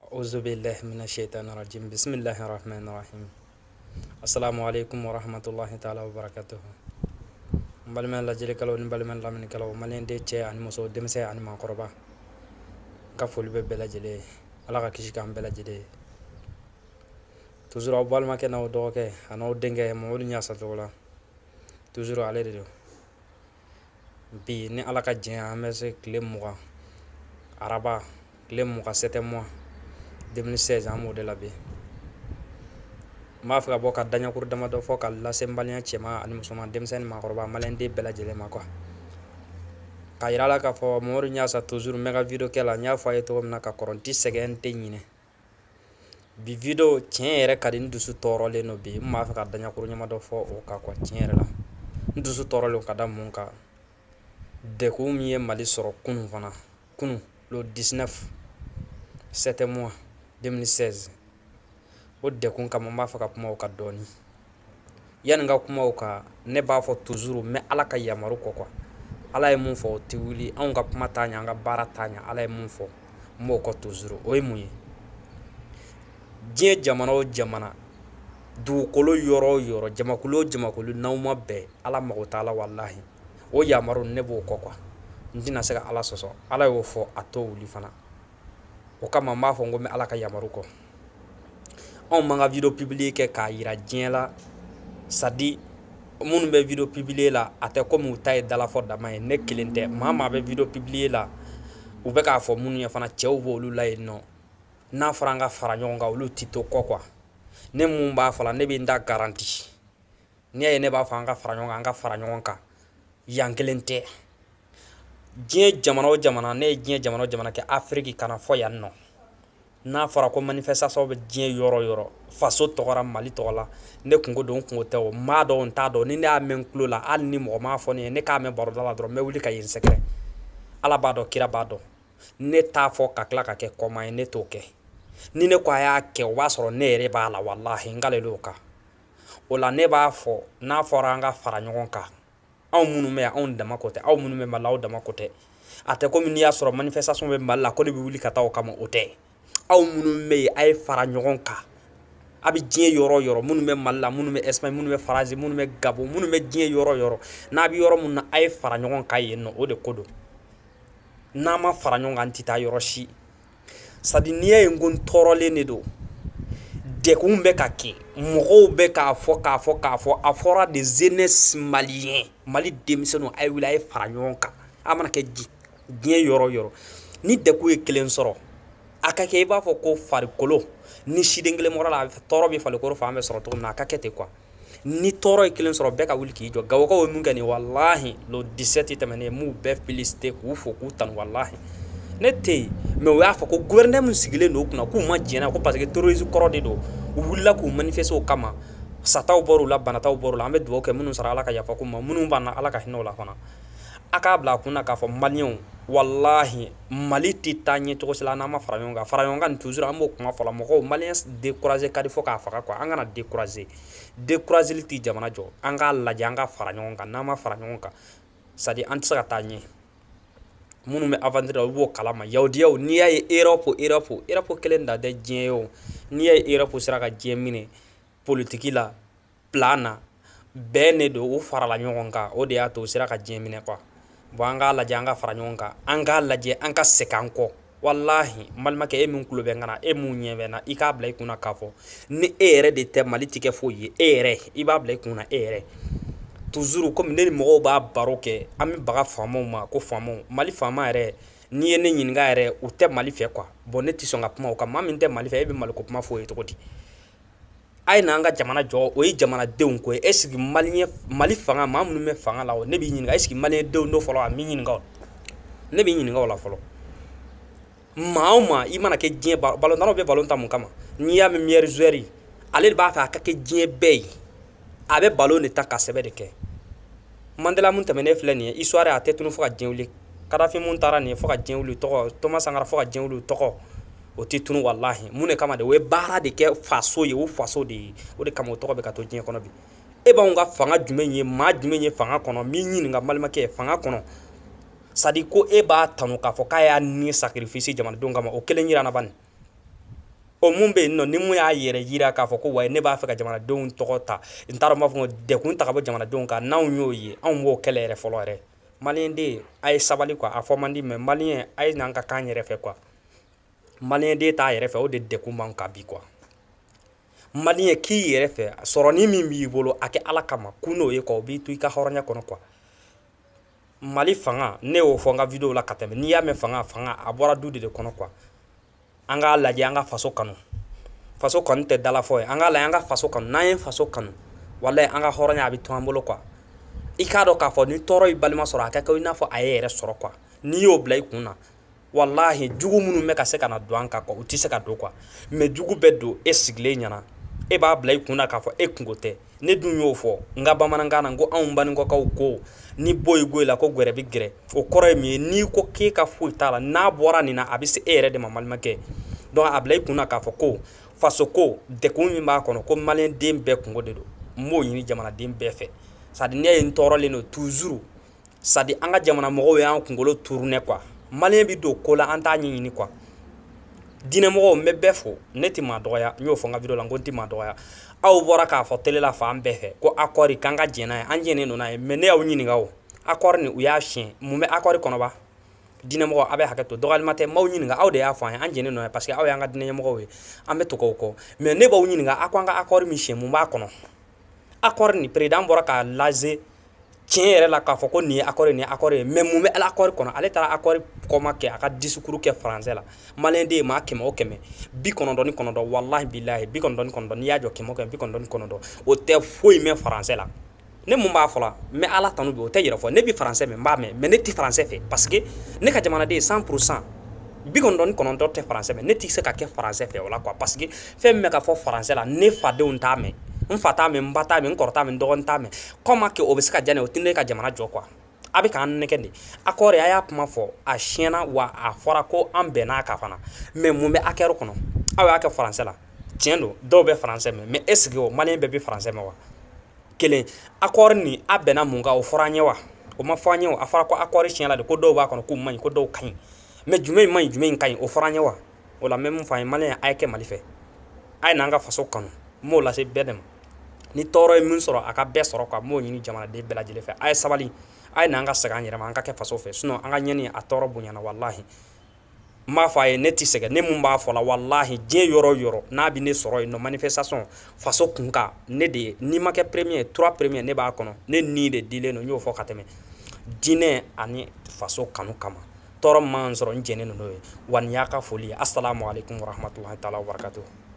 أعوذ بالله من الشيطان الرجيم بسم الله الرحمن الرحيم السلام عليكم ورحمة الله تعالى وبركاته مبالمن لاجل كلو مبالمن لامن كلو مالين دي تشي ان مسو دمسي ان ما قربا كفول ببلا جلي ala ka kisi kan bela jide toujours abal ma ke na do ke ana denge mo woni nya sa tola toujours ale de bi ni ala ka jin amese clé mois araba clé mois 7 mois 2016 amo de la be ma fa boka danya kur dama do fokal la sembalnya chema ani musuma demsen ma korba malende bela jele ma quoi kayira la ka fo mo woni nya sa toujours mega video ke la nya fa yeto na ka koronti segente nyine bi video tien ere kadin dusu toro le no bi ma fa danya kur nyama do fo o ka ko tien ere la dusu toro le ka da mun ka de ko mi e mali soro kunu fana kunu le 19 7 mois 2016 o de kun kama ma fa ka kuma o ka doni yan nga kuma o ka ne ba fo toujours mais ala ka yamaru ko quoi ala e mun fo ti wuli an ka kuma tanya nga bara tanya ala e mun fo mo ko toujours o e muye je jamana o jamana du kolo yoro yoro jamakulu nawma be ala ma taala wallahi o yamaru ne bo ko quoi ndina sega ala soso ala e fo ato wuli fana o kama ma fo ngome ala ka yamaru ko on manga video publier ke ka yira dien la sadi mun be video publier la ate comme tay dala fo da may ne kilente mama be video publier la u be ka fo mun ya fana chew bo lu lay no na franga faranyo lu tito ko quoi ne mun ba fala ne be nda garantie ne ne ba fanga faranyo ka yankelente dien jamano ne dien jamano ke afrique kana fo ya no na fara ko manifestation be dien yoro faso togora mali togola ne kungo don kungo te o ma do on ta do ni na men klo la al ni mo ma fo ne ka me baro dala dro me wuli ka yin secret ala ba do kira ba do ne ta fo ka kla ka ke koma ne to ke ni ne kwa ya ke wa soro ne re ba la wallahi ngale loka o la ne ba fo na foranga fara nyon ka aw munu me on dama kote aw munu me malaw dama kote ate ko min ya soro manifestation be malla ko ne bi wuli ka ta o kama ote aw munu me ay fara nyon ka abi dien yoro munu me malla munu me espagne munu me farazi munu me gabo munu me dien yoro na bi yoro mun ay fara nyon ka yenno o de kodo na ma fara nyon antita yoro shi sadi niye ngon torole ne do de kumbe ka ke mo be ka fo afora des jeunesse malien mali demiseno ay wila ay fara nyon ka amana ke dien yoro ni de ku e kelen soro aka ke ba fo ko far kolo ni shidengle moral toro bi fale ko fa me soro to na ka kete quoi ni toro e kelen soro be ka wuli ki jo gawo ko mun gani wallahi lo 17 tamane mu be félicité ku fo ku tan wallahi nete me wa fo ko gouvernement sigile no kuna ku ma jena ko parce que terrorisme korode do wulla ku manifesto o kama sataw boru la banataw boru la ambe do ke munun sara ala ka yafa ku ma munun banna ala ka hinola fana aka bla kuna ka fo malion wallahi mali titanye to sala na ma faranyonga toujours ambo kuma fala mo ko maliens décourager kadi fo ka faka quoi angana décourager liti jamana jo anga la janga faranyonga na ma faranyonga sadi antsa tanye munu me aventure wo kalama yaudiyo ni ay Europe kelenda de jeo ni ay Europe sira ka jemine politique la plana bene do o fara la nyonga o de ato sira ka jemine quoi banga la janga fara nyonga anga la je anka sekanko wallahi malma ke emun kulobe ngana emu nyebe na ika blay kuna kafo ni ere de te malitike foye ere iba blay kuna ere toujours comme ne mo ba baroke ami baga famo ma ko famo mali fama ere ni ene nyinga ere u te mali fe quoi boneti songa puma o ka mami te mali fe e be mal ko puma foye to kodi ay nanga jamana jo o yi jamana deun ko esigi mali fanga mamunu me fanga lawo ne bi nyinga esigi mali deun no folo ami nyinga ne bi nyinga wala folo mauma imana ke dien balon dano be balon tamun kama ni ya me mier joueur ale ba fa ka ke dien bey abe balon ne ta ka sebe de ke mandela mun tamene flani histoire a tête no fo ka dien wuli kadafi mun tara ni fo ka dien wuli to Thomas Sankara fo ka dien wuli to o titunu wallahi mune kama de we bara de ke faso ye o faso de o de kama o to be ka to dien kono bi e ba nga fanga jumenye ma jumenye fanga kono mi nyin nga malma ke fanga kono sadi ko e ba tanu ka fo ka ya ni sacrifice jamana donga ma o kelen yira na ban o mun be no ni mun y'a yɛrɛ yira k'a fɔ ko wa ne b'a fɛ ka jamanadenw tɔgɔ ta n t'a dɔn n b'a fɔ ko dekun ta ka bɔ jamanadenw kan n'anw y'o ye anw b'o kɛlɛ yɛrɛ fɔlɔ yɛrɛ maliyɛn den a ye sabali quoi a fɔ man di mais maliyɛn a ye n'an ka kan yɛrɛ fɛ quoi maliyɛn den t'a yɛrɛ fɛ o de dekun b'an kan bi quoi maliyɛn k'i yɛrɛ fɛ sɔrɔni min b'i bolo a kɛ ala kama kun n'o ye quoi o b'i to i ka hɔrɔnya kɔnɔ quoi mali fanga ne y'o fɔ n ka video la ka tɛmɛ n'i y'a mɛn fanga a bɔra du de kɔnɔ quoi an k'a lajɛ an ka faso kanu faso kanu tɛ dala fɔ ye an k'a lajɛ an ka faso kanu n'an ye faso kanu walayi an ka hɔrɔnya a bɛ to an bolo quoi i k'a dɔn k'a fɔ ni tɔɔrɔ y'i balima sɔrɔ a ka kɛ i n'a fɔ a ye yɛrɛ sɔrɔ quoi n'i y'o bila i kun na walahi jugu minnu bɛ ka se ka na don an kan quoi u tɛ se ka don quoi mais jugu bɛ don e sigilen ɲɛna e b'a bila i kun na k'a fɔ e kungo tɛ ne dun y'o fɔ n ka bamanankan na n ko anw baninkɔkaw ko ni boyi goyi la ko gwɛrɛ bi gɛrɛ o kɔrɔ ye min ye n'i ko k'e ka foyi t'a la n'a bɔra nin na a bɛ se e yɛrɛ de ma balimakɛ donc a bila i kun na k'a fɔ ko faso ko dekun min b'a kɔnɔ ko maliyɛn den bɛɛ kungo de don n b'o ɲini jamanaden bɛɛ fɛ sadi ne ye n tɔɔrɔlen don toujours sadi an ka jamana mɔgɔw y'an kunkolo turunɛ quoi maliyɛn bi don ko la an t'a ɲɛɲini quoi diinɛmɔgɔw n bɛ bɛɛ fo ne tɛ maa dɔgɔya n y'o fɔ n ka video la n ko n tɛ maa dɔgɔya aw bɔra k'a fɔ télé la fan bɛɛ fɛ ko accord k'an ka jɛn n'a ye an jɛnnen don n'a ye mais ne y'aw ɲininka o accord nin u y'a siɲɛ mun bɛ accord kɔnɔ ba diinɛmɔgɔ a bɛ hakɛ to dɔgɔyalima tɛ n b'aw ɲininka aw de y'a fɔ an ye an jɛnnen don n'a ye parce que aw y'an ka diinɛ ɲɛmɔgɔw ye an bɛ tugu aw kɔ mais ne b'aw ɲininka a ko an ka accord min siɲɛ mun b'a kɔnɔ accord nin président bɔra k'a lase tiɲɛ yɛrɛ la k'a fɔ ko nin ye accord nin ye accord ye mais mun bɛ accord kɔnɔ ale taara accord kɔma kɛ a ka discours kɛ français la maliyɛn den maa 100 o 100 99 wallahi billahi 99 n'i y'a jɔ 100 o 100 99 o tɛ foyi mɛn français la ne mun b'a fɔ la n bɛ ala tanu bi o tɛ yɛrɛ fɔ ne bi français mɛn n b'a mɛn mais ne ti français fɛ parce que ne ka jamanaden 100% 99 tɛ français mɛn ne ti se ka kɛ français fɛ o la quoi parce que fɛn min bɛ ka fɔ français la ne fadenw t'a mɛn n fa t'a mɛn n ba t'a mɛn n kɔrɔ t'a mɛn n dɔgɔnin t'a mɛn comment que o bɛ se ka diya ne ye o tɛ ne ka jamana jɔ quoi a bɛ k'an nɛgɛ de accord a y'a kuma fɔ a siɲɛna wa a fɔra ko an bɛnn'a kan fana mais mun bɛ accord kɔnɔ aw y'a kɛ français la tiɲɛ don dɔw bɛ français mɛn mais est ce que o maliyɛn bɛɛ bɛ français mɛn wa kelen accord nin a bɛnna mun kan o fɔra an ye wa o ma fɔ an ye o a fɔra ko accord tiɲɛ la de ko dɔw b'a kɔnɔ k'u man ɲi ko dɔw ka ɲi mais jumɛn man ɲi jumɛn ka ɲi o fɔra an ye wa o la n bɛ mun fɔ an ye maliyɛn a ye kɛ mali fɛ a ye n'an ka faso kanu n b'o lase bɛɛ de ma ni tɔɔrɔ ye min sɔrɔ a ka bɛɛ sɔrɔ quoi n b'o ɲini jamanaden bɛɛ lajɛlen fɛ a ye sabali a ye n'an ka segin an yɛrɛ ma an ka kɛ faso fɛ sinon an ka ɲɛni a tɔɔrɔ bonyana walahi n b'a fɔ a ye ne ti sɛgɛn ne mun b'a fɔ la walahi diɲɛ yɔrɔ o yɔrɔ n'a bɛ ne sɔrɔ yen nɔ manifestation faso kun kan ne de ye n'i ma kɛ premier 3 premier ne b'a kɔnɔ ne ni de dilen don n y'o fɔ ka tɛmɛ diinɛ ani faso kanu kama tɔɔrɔ man sɔrɔ n jɛnnen don n'o ye wa nin y'a ka foli ye assalamu alaikum warahmatullahi taala wabarakatuh